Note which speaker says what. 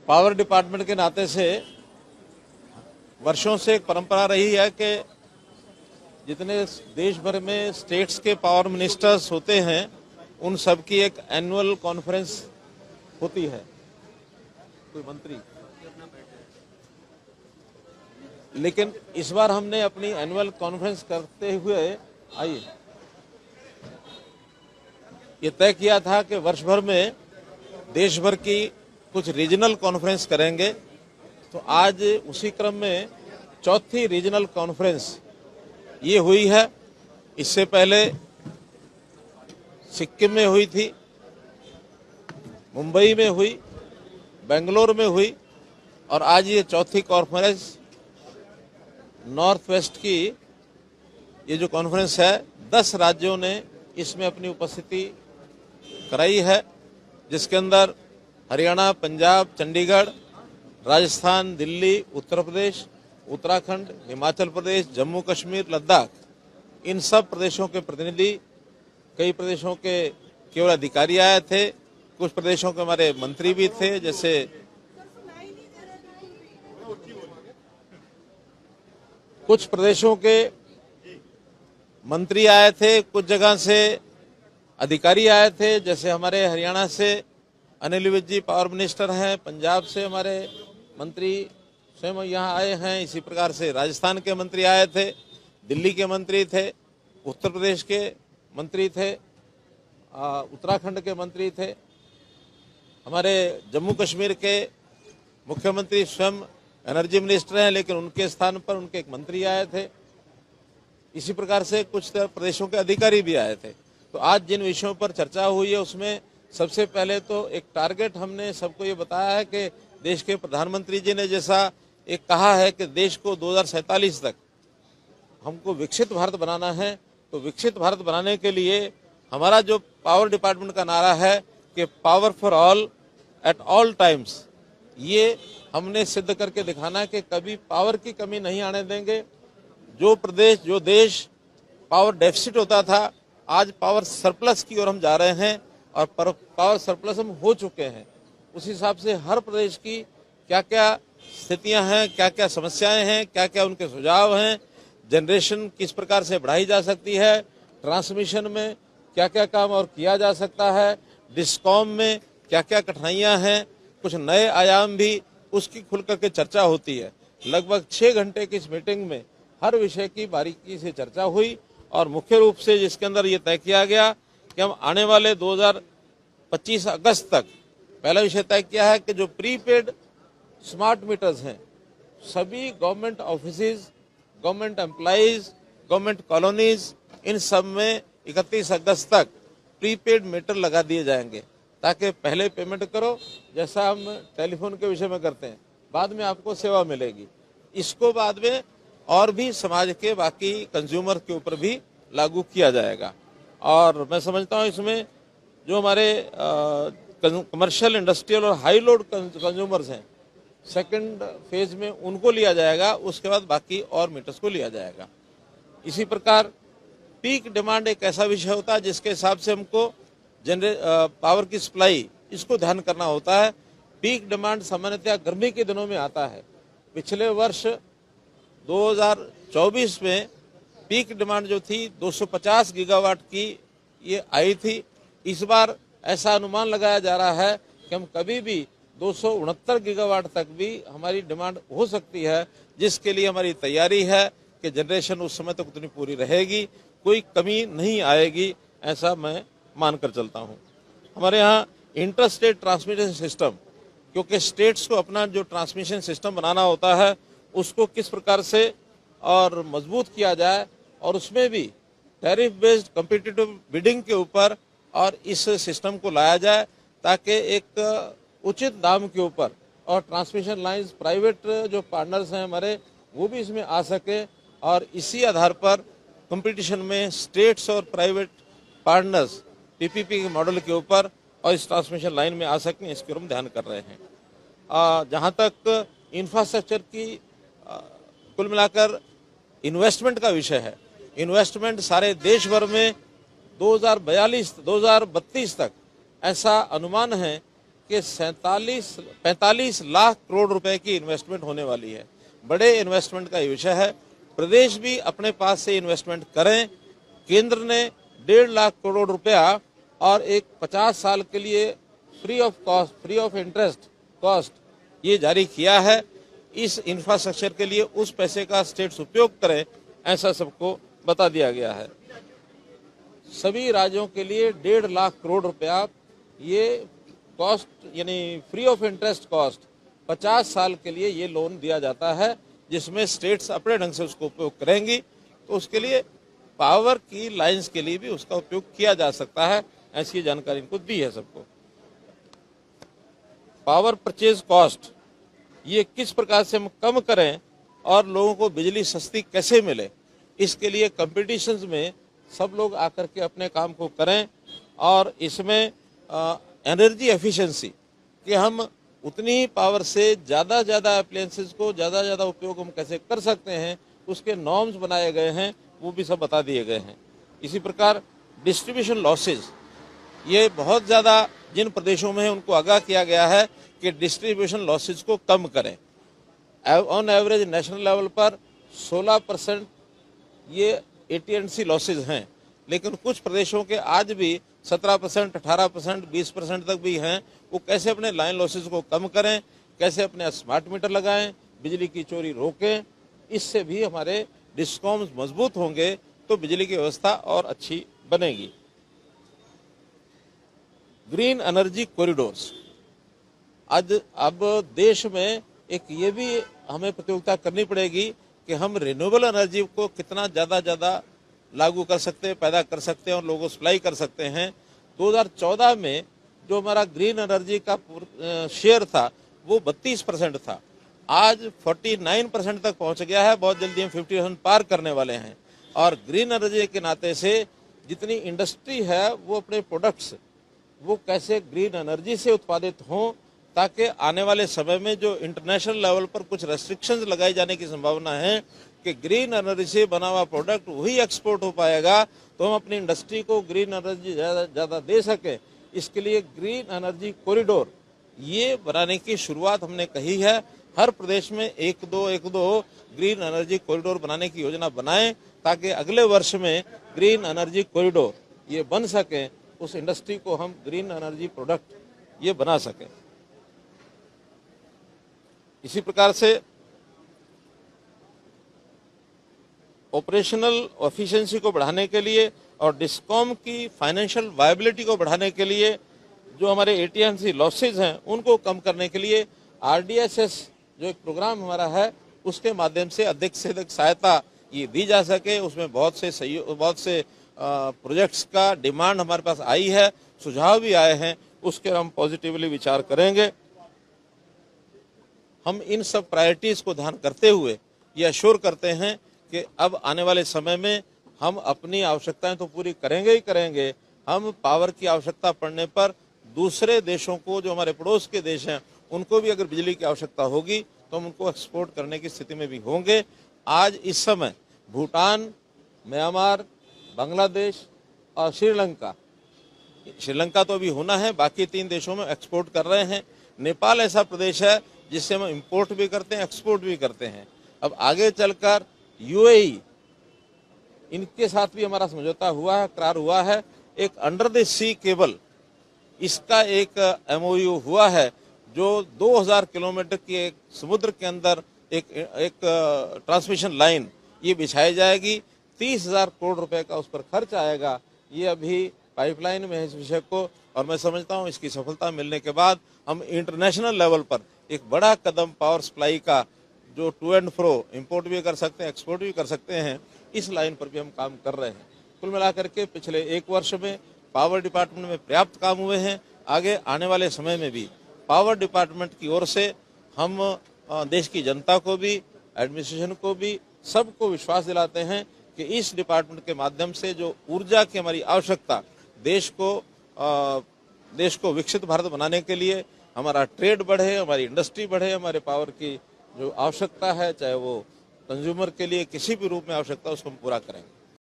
Speaker 1: Power department के नाते से वर्षों से एक परंपरा रही है कि जितने देश भर में स्टेट्स के पावर मिनिस्टर्स होते हैं उन सब की एक एनुअल कॉन्फ्रेंस होती है। कोई मंत्री, लेकिन इस बार हमने अपनी एनुअल कॉन्फ्रेंस करते हुए ये तय किया था कि वर्ष भर में देश भर की कुछ रीजनल कॉन्फ्रेंस करेंगे। तो आज उसी क्रम में चौथी रीजनल कॉन्फ्रेंस ये हुई है। इससे पहले सिक्किम में हुई थी, मुंबई में हुई, बेंगलोर में हुई और आज ये चौथी कॉन्फ्रेंस नॉर्थ वेस्ट की ये जो कॉन्फ्रेंस है 10 राज्यों ने इसमें अपनी उपस्थिति कराई है, जिसके अंदर हरियाणा, पंजाब, चंडीगढ़, राजस्थान, दिल्ली, उत्तर प्रदेश, उत्तराखंड, हिमाचल प्रदेश, जम्मू कश्मीर, लद्दाख, इन सब प्रदेशों के प्रतिनिधि, कई प्रदेशों के केवल अधिकारी आए थे, कुछ प्रदेशों के हमारे मंत्री भी थे, जैसे कुछ प्रदेशों के मंत्री आए थे, कुछ जगह से अधिकारी आए थे, जैसे हमारे हरियाणा से अनिल विज जी पावर मिनिस्टर हैं, पंजाब से हमारे मंत्री स्वयं यहाँ आए हैं, इसी प्रकार से राजस्थान के मंत्री आए थे, दिल्ली के मंत्री थे, उत्तर प्रदेश के मंत्री थे, उत्तराखंड के मंत्री थे, हमारे जम्मू कश्मीर के मुख्यमंत्री स्वयं एनर्जी मिनिस्टर हैं, लेकिन उनके स्थान पर उनके एक मंत्री आए थे। इसी प्रकार से कुछ प्रदेशों के अधिकारी भी आए थे। तो आज जिन विषयों पर चर्चा हुई है उसमें सबसे पहले तो एक टारगेट हमने सबको ये बताया है कि देश के प्रधानमंत्री जी ने जैसा एक कहा है कि देश को 2047 तक हमको विकसित भारत बनाना है, तो विकसित भारत बनाने के लिए हमारा जो पावर डिपार्टमेंट का नारा है कि power for all at all times, ये हमने सिद्ध करके दिखाना है कि कभी पावर की कमी नहीं आने देंगे। जो प्रदेश, जो देश पावर डेफिसिट होता था, आज पावर सरप्लस की ओर हम जा रहे हैं और पावर सरप्लस हम हो चुके हैं। उस हिसाब से हर प्रदेश की क्या क्या स्थितियां हैं, क्या क्या समस्याएं हैं, क्या क्या उनके सुझाव हैं, जनरेशन किस प्रकार से बढ़ाई जा सकती है, ट्रांसमिशन में क्या क्या काम और किया जा सकता है, डिस्कॉम में क्या क्या कठिनाइयां हैं, कुछ नए आयाम भी, उसकी खुल करके चर्चा होती है। लगभग 6 घंटे की इस मीटिंग में हर विषय की बारीकी से चर्चा हुई और मुख्य रूप से जिसके अंदर ये तय किया गया कि हम आने वाले 2025 अगस्त तक पहला विषय तय किया है कि जो प्रीपेड स्मार्ट मीटर्स हैं सभी government offices, government employees, government colonies, इन सब में 31 अगस्त तक प्रीपेड मीटर लगा दिए जाएंगे, ताकि पहले पेमेंट करो जैसा हम टेलीफोन के विषय में करते हैं, बाद में आपको सेवा मिलेगी। इसको बाद में और भी समाज के बाकी कंज्यूमर के ऊपर भी लागू किया जाएगा। और मैं समझता हूँ इसमें जो हमारे कमर्शियल, इंडस्ट्रियल और हाई लोड कंज्यूमर्स हैं, सेकंड फेज में उनको लिया जाएगा, उसके बाद बाकी और मीटर्स को लिया जाएगा। इसी प्रकार पीक डिमांड एक ऐसा विषय होता है जिसके हिसाब से हमको पावर की सप्लाई, इसको ध्यान करना होता है। पीक डिमांड सामान्यतः गर्मी के दिनों में आता है। पिछले वर्ष 2024 में पीक डिमांड जो थी 250 गीगावाट की ये आई थी। इस बार ऐसा अनुमान लगाया जा रहा है कि हम कभी भी 269 गीगावाट तक भी हमारी डिमांड हो सकती है, जिसके लिए हमारी तैयारी है कि जनरेशन उस समय तक उतनी पूरी रहेगी, कोई कमी नहीं आएगी, ऐसा मैं मानकर चलता हूं। हमारे यहाँ इंटर स्टेट ट्रांसमिशन सिस्टम, क्योंकि स्टेट्स को अपना जो ट्रांसमिशन सिस्टम बनाना होता है उसको किस प्रकार से और मजबूत किया जाए और उसमें भी टैरिफ बेस्ड कॉम्पिटिटिव बिडिंग के ऊपर और इस सिस्टम को लाया जाए, ताकि एक उचित दाम के ऊपर और ट्रांसमिशन लाइंस प्राइवेट जो पार्टनर्स हैं हमारे वो भी इसमें आ सके और इसी आधार पर कंपटीशन में स्टेट्स और प्राइवेट पार्टनर्स पीपीपी के मॉडल के ऊपर और इस ट्रांसमिशन लाइन में आ सकें, इसके हम ध्यान कर रहे हैं। जहां तक इंफ्रास्ट्रक्चर की कुल मिलाकर इन्वेस्टमेंट का विषय है, इन्वेस्टमेंट सारे देश भर में 2032 तक ऐसा अनुमान है कि 45 लाख करोड़ रुपए की इन्वेस्टमेंट होने वाली है। बड़े इन्वेस्टमेंट का विषय है। प्रदेश भी अपने पास से इन्वेस्टमेंट करें। केंद्र ने 1.5 लाख करोड़ रुपया और एक 50 साल के लिए फ्री ऑफ इंटरेस्ट कॉस्ट ये जारी किया है। इस इंफ्रास्ट्रक्चर के लिए उस पैसे का स्टेट्स उपयोग करें, ऐसा सबको बता दिया गया है। सभी राज्यों के लिए 1.5 लाख करोड़ रुपया ये कॉस्ट यानी फ्री ऑफ इंटरेस्ट कॉस्ट 50 साल के लिए ये लोन दिया जाता है, जिसमें स्टेट्स अपने ढंग से उसको उपयोग करेंगी। तो उसके लिए पावर की लाइंस के लिए भी उसका उपयोग किया जा सकता है, ऐसी जानकारी इनको दी है सबको। पावर परचेज कॉस्ट ये किस प्रकार से हम कम करें और लोगों को बिजली सस्ती कैसे मिले, इसके लिए कंपटीशंस में सब लोग आकर के अपने काम को करें। और इसमें एनर्जी एफिशिएंसी कि हम उतनी ही पावर से ज़्यादा अप्लायंसेस को ज़्यादा उपयोग हम कैसे कर सकते हैं, उसके नॉर्म्स बनाए गए हैं, वो भी सब बता दिए गए हैं। इसी प्रकार डिस्ट्रीब्यूशन लॉसेज ये बहुत ज़्यादा जिन प्रदेशों में है उनको आगाह किया गया है कि डिस्ट्रीब्यूशन लॉसेज को कम करें। ऑन एवरेज नेशनल लेवल पर 16% ये AT&C लॉसेज हैं, लेकिन कुछ प्रदेशों के आज भी 17%, 18%, 20% तक भी हैं। वो कैसे अपने लाइन लॉसेज को कम करें, कैसे अपने स्मार्ट मीटर लगाएं, बिजली की चोरी रोकें, इससे भी हमारे डिस्कॉम्स मजबूत होंगे तो बिजली की व्यवस्था और अच्छी बनेगी। ग्रीन एनर्जी कॉरिडोर्स अब देश में एक ये भी हमें प्रतियोगिता करनी पड़ेगी कि हम रिन्यूएबल एनर्जी को कितना ज़्यादा लागू कर सकते हैं, पैदा कर सकते हैं और लोगों को सप्लाई कर सकते हैं। 2014 में जो हमारा ग्रीन एनर्जी का शेयर था वो 32% था, आज 49% तक पहुंच गया है। बहुत जल्दी हम 50% पार करने वाले हैं। और ग्रीन एनर्जी के नाते से जितनी इंडस्ट्री है वो अपने प्रोडक्ट्स वो कैसे ग्रीन एनर्जी से उत्पादित हों, ताकि आने वाले समय में जो इंटरनेशनल लेवल पर कुछ रेस्ट्रिक्शंस लगाए जाने की संभावना है कि ग्रीन एनर्जी से बना हुआ प्रोडक्ट वही एक्सपोर्ट हो पाएगा, तो हम अपनी इंडस्ट्री को ग्रीन एनर्जी ज़्यादा दे सकें। इसके लिए ग्रीन एनर्जी कॉरिडोर ये बनाने की शुरुआत हमने कही है। हर प्रदेश में एक दो ग्रीन एनर्जी कॉरिडोर बनाने की योजना बनाएं, ताकि अगले वर्ष में ग्रीन एनर्जी कॉरिडोर ये बन सके, उस इंडस्ट्री को हम ग्रीन एनर्जी प्रोडक्ट ये बना सकें। इसी प्रकार से ऑपरेशनल एफिशिएंसी को बढ़ाने के लिए और डिस्कॉम की फाइनेंशियल वायबिलिटी को बढ़ाने के लिए जो हमारे AT&C लॉसेज हैं उनको कम करने के लिए RDSS जो एक प्रोग्राम हमारा है उसके माध्यम से अधिक सहायता ये दी जा सके। उसमें बहुत से प्रोजेक्ट्स का डिमांड हमारे पास आई है, सुझाव भी आए हैं, उसके हम पॉजिटिवली विचार करेंगे। हम इन सब प्रायोरिटीज को ध्यान करते हुए ये अश्योर करते हैं कि अब आने वाले समय में हम अपनी आवश्यकताएं तो पूरी करेंगे ही करेंगे, हम पावर की आवश्यकता पड़ने पर दूसरे देशों को, जो हमारे पड़ोस के देश हैं, उनको भी अगर बिजली की आवश्यकता होगी तो हम उनको एक्सपोर्ट करने की स्थिति में भी होंगे। आज इस समय भूटान, म्यांमार, बांग्लादेश और श्रीलंका तो अभी होना है, बाकी 3 देशों में एक्सपोर्ट कर रहे हैं। नेपाल ऐसा प्रदेश है जिससे हम इंपोर्ट भी करते हैं, एक्सपोर्ट भी करते हैं। अब आगे चलकर UAE, इनके साथ भी हमारा समझौता हुआ है, करार हुआ है। एक अंडर द सी केबल, इसका एक MOU हुआ है जो 2000 किलोमीटर की एक समुद्र के अंदर एक ट्रांसमिशन लाइन ये बिछाई जाएगी। 30,000 करोड़ रुपए का उस पर खर्च आएगा। ये अभी पाइपलाइन में है इस विषय को, और मैं समझता हूँ इसकी सफलता मिलने के बाद हम इंटरनेशनल लेवल पर एक बड़ा कदम पावर सप्लाई का जो टू एंड फ्रो इंपोर्ट भी कर सकते हैं, एक्सपोर्ट भी कर सकते हैं, इस लाइन पर भी हम काम कर रहे हैं। कुल मिलाकर के पिछले 1 वर्ष में पावर डिपार्टमेंट में पर्याप्त काम हुए हैं। आगे आने वाले समय में भी पावर डिपार्टमेंट की ओर से हम देश की जनता को भी, एडमिनिस्ट्रेशन को भी, सबको विश्वास दिलाते हैं कि इस डिपार्टमेंट के माध्यम से जो ऊर्जा की हमारी आवश्यकता, देश को विकसित भारत बनाने के लिए हमारा ट्रेड बढ़े, हमारी इंडस्ट्री बढ़े, हमारे पावर की जो आवश्यकता है, चाहे वो कंज्यूमर के लिए किसी भी रूप में आवश्यकता, उसको हम पूरा करेंगे।